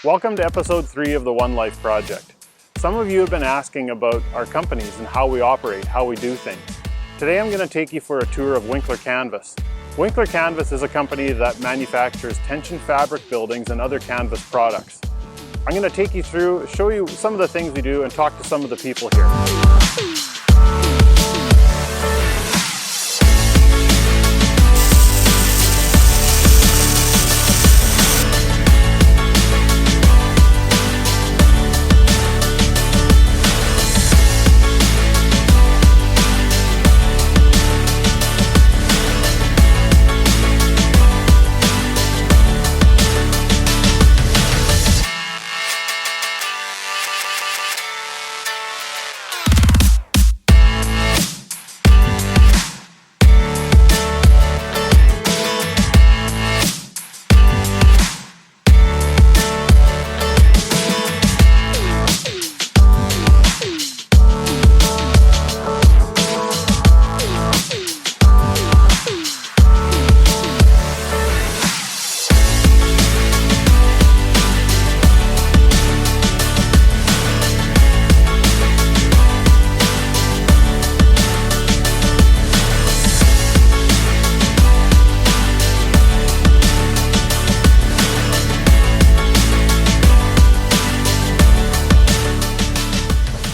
Welcome to episode 3 of the One Life Project. Some of you have been asking about our companies and how we operate, how we do things. Today I'm going to take you for a tour of Winkler Canvas. Winkler Canvas is a company that manufactures tension fabric buildings and other canvas products. I'm going to take you through, show you some of the things we do and talk to some of the people here.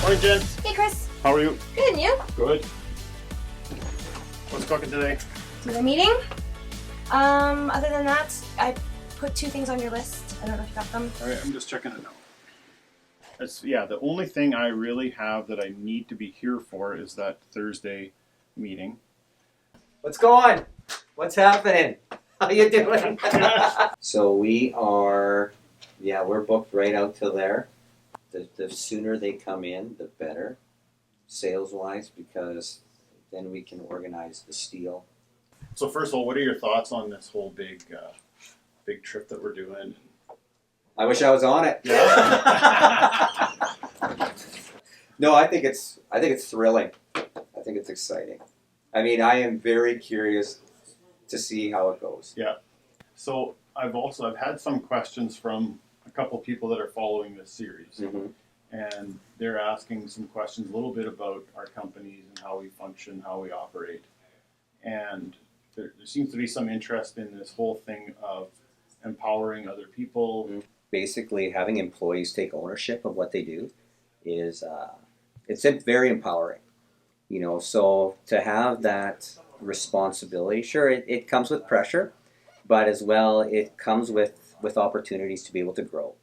Morning, Jen. Hey, Chris. How are you? Good, and you? Good. What's cooking today? Another meeting. Other than that, I put 2 things on your list. I don't know if you got them. All right, I'm just checking it out. The only thing I really have that I need to be here for is that Thursday meeting. What's going? What's happening? How you doing? So we are, we're booked right out till there. The sooner they come in, the better, sales-wise, because then we can organize the steel. So first of all, what are your thoughts on this whole big trip that we're doing? I wish I was on it. Yeah. No, I think it's thrilling. I think it's exciting. I mean, I am very curious to see how it goes. Yeah. So I've had some questions from a couple people that are following this series, Mm-hmm. and they're asking some questions a little bit about our companies and how we function, how we operate, and there seems to be some interest in this whole thing of empowering other people. Basically, having employees take ownership of what they do is it's very empowering. You know, so to have that responsibility, sure, it comes with pressure, but as well, it comes with opportunities to be able to grow.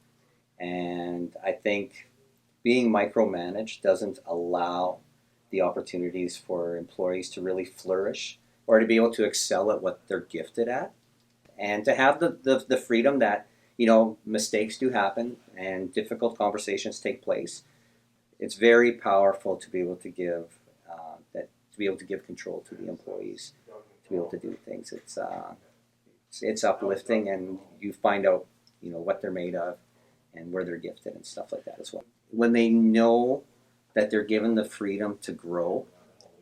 And I think being micromanaged doesn't allow the opportunities for employees to really flourish or to be able to excel at what they're gifted at. And to have the freedom that, you know, mistakes do happen and difficult conversations take place. It's very powerful to be able to give control to the employees, to be able to do things. It's uplifting, and you find out, you know, what they're made of and where they're gifted and stuff like that as well. When they know that they're given the freedom to grow,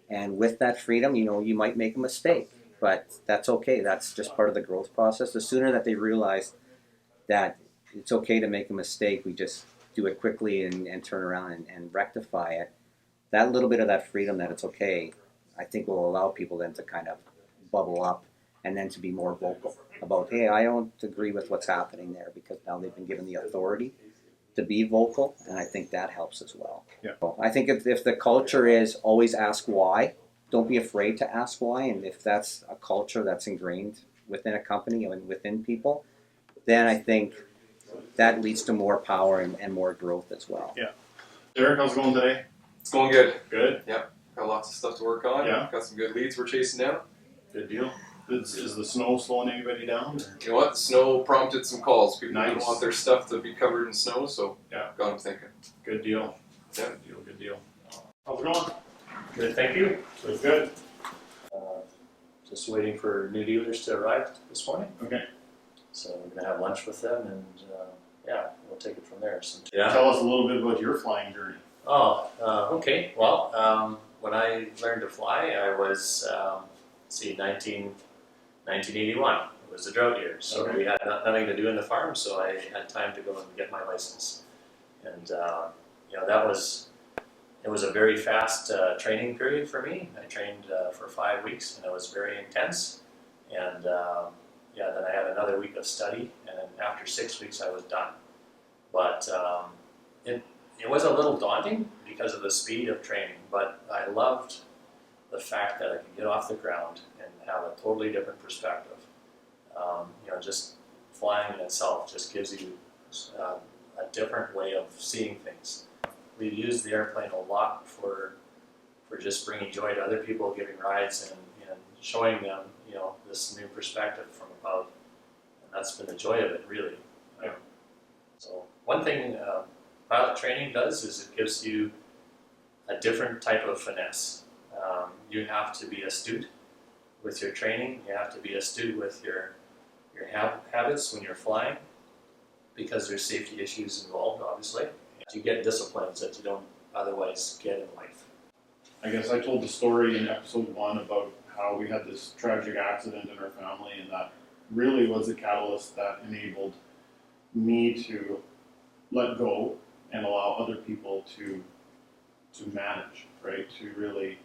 and with that freedom, you know, you might make a mistake, but that's okay. That's just part of the growth process. The sooner that they realize that it's okay to make a mistake, we just do it quickly and turn around and rectify it. That little bit of that freedom that it's okay, I think will allow people then to kind of bubble up and then to be more vocal about, hey, I don't agree with what's happening there, because now they've been given the authority to be vocal, and I think that helps as well. Yeah. So I think if the culture is always ask why, don't be afraid to ask why, and if that's a culture that's ingrained within a company and within people, then I think that leads to more power and more growth as well. Yeah. Derek, how's it going today? It's going good. Good? Yep. Got lots of stuff to work on. Yeah. Got some good leads we're chasing down. Good deal. Is the snow slowing anybody down? You know what? The snow prompted some calls. People Nice. didn't want their stuff to be covered in snow, so Yeah. got them thinking. Good deal. Yeah. Good deal. How's it going? Good, thank you. Good. Just waiting for new dealers to arrive this morning. Okay. So we're gonna have lunch with them, and we'll take it from there. Tell us a little bit about your flying journey. Okay. Well, when I learned to fly, I was 19 1981. It was a drought year, so we had nothing to do in the farm, so I had time to go and get my license. And you know, it was a very fast training period for me. I trained for 5 weeks, and it was very intense. And yeah, then I had another week of study, and then after 6 weeks I was done. But it was a little daunting because of the speed of training, but I loved the fact that I could get off the ground and have a totally different perspective. You know, just flying in itself just gives you a different way of seeing things. We've used the airplane a lot for just bringing joy to other people, giving rides and showing them, you know, this new perspective from above. And that's been the joy of it, really. So one thing pilot training does is it gives you a different type of finesse. You have to be astute with your training. You have to be astute with your habits when you're flying, because there's safety issues involved, obviously. You get disciplines that you don't otherwise get in life. I guess I told the story in episode 1 about how we had this tragic accident in our family, and that really was the catalyst that enabled me to let go and allow other people to manage, right? To really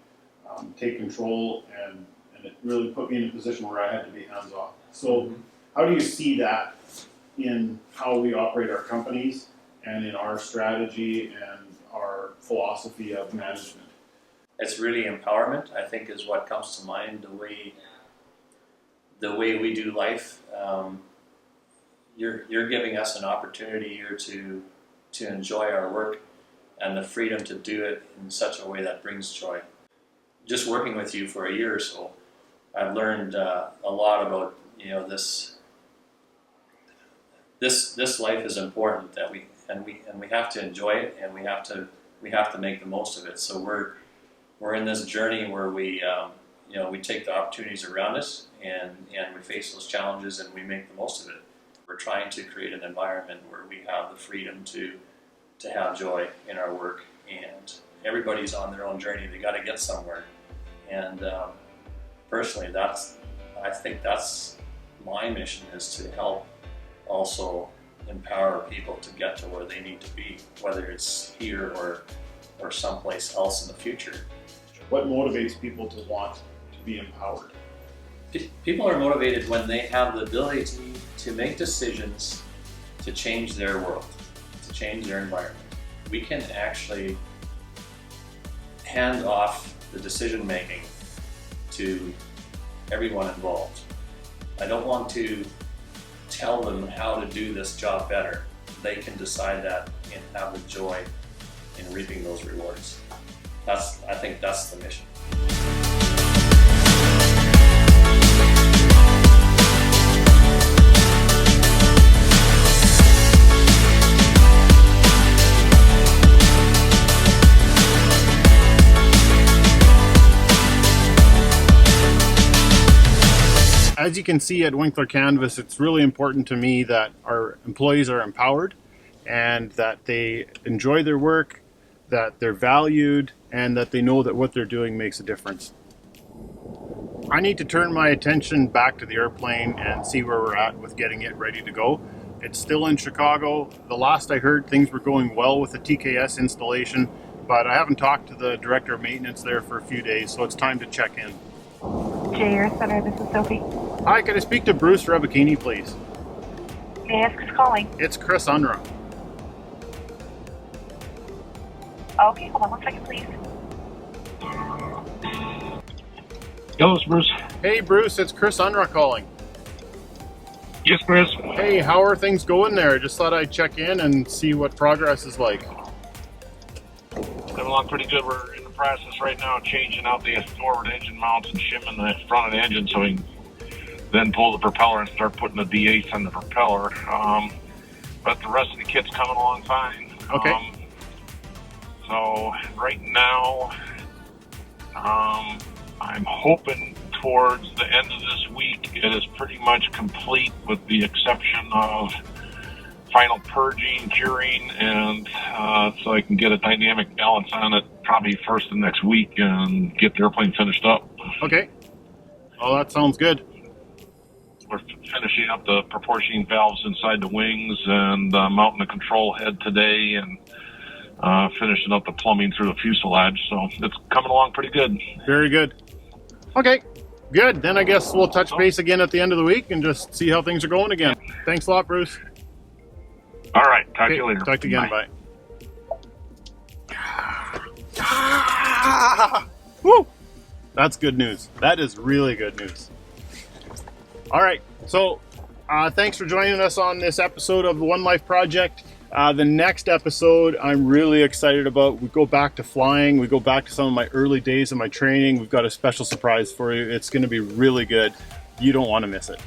take control, and it really put me in a position where I had to be hands off. So how do you see that in how we operate our companies and in our strategy and our philosophy of management? It's really empowerment, I think, is what comes to mind. The way we do life, you're giving us an opportunity here to enjoy our work and the freedom to do it in such a way that brings joy. Just working with you for a year or so, I've learned a lot about, you know, this life is important, that we have to enjoy it, and we have to make the most of it. So we're in this journey where we you know, we take the opportunities around us, and we face those challenges, and we make the most of it. We're trying to create an environment where we have the freedom to have joy in our work, and everybody's on their own journey. They got to get somewhere, and personally, I think that's my mission, is to help also empower people to get to where they need to be, whether it's here or someplace else in the future. What motivates people to want to be empowered? People are motivated when they have the ability to make decisions to change their world, to change their environment. We can actually hand off the decision making to everyone involved. I don't want to tell them how to do this job better. They can decide that and have the joy in reaping those rewards. I think that's the mission. As you can see at Winkler Canvas, it's really important to me that our employees are empowered and that they enjoy their work, that they're valued, and that they know that what they're doing makes a difference. I need to turn my attention back to the airplane and see where we're at with getting it ready to go. It's still in Chicago. The last I heard, things were going well with the TKS installation, but I haven't talked to the director of maintenance there for a few days, so it's time to check in. JR Center, this is Sophie. Hi, can I speak to Bruce Rebicini, please? May I ask who's calling? It's Chris Unruh. Okay, hold on 1 second, please. Hello, it's Bruce. Hey Bruce, it's Chris Unruh calling. Yes, Chris. Hey, how are things going there? I just thought I'd check in and see what progress is like. Coming along pretty good. We're in the process right now of changing out the forward engine mounts and shimming the front of the engine so we can then pull the propeller and start putting the D8s on the propeller. But the rest of the kit's coming along fine. Okay. So right now, I'm hoping towards the end of this week it is pretty much complete, with the exception of final purging, curing, and so I can get a dynamic balance on it probably first of next week and get the airplane finished up. Okay. Oh, that sounds good. we're finishing up the proportioning valves inside the wings and mounting the control head today, and finishing up the plumbing through the fuselage. So it's coming along pretty good. Very good. Okay, good. Then I guess we'll touch base again at the end of the week and just see how things are going again. Thanks a lot, Bruce. All right, talk to you later. Talk to you again. Bye. Woo! That's good news. That is really good news. All right, so thanks for joining us on this episode of the One Life Project. The next episode I'm really excited about. We go back to flying. We go back to some of my early days of my training. We've got a special surprise for you. It's going to be really good. You don't want to miss it.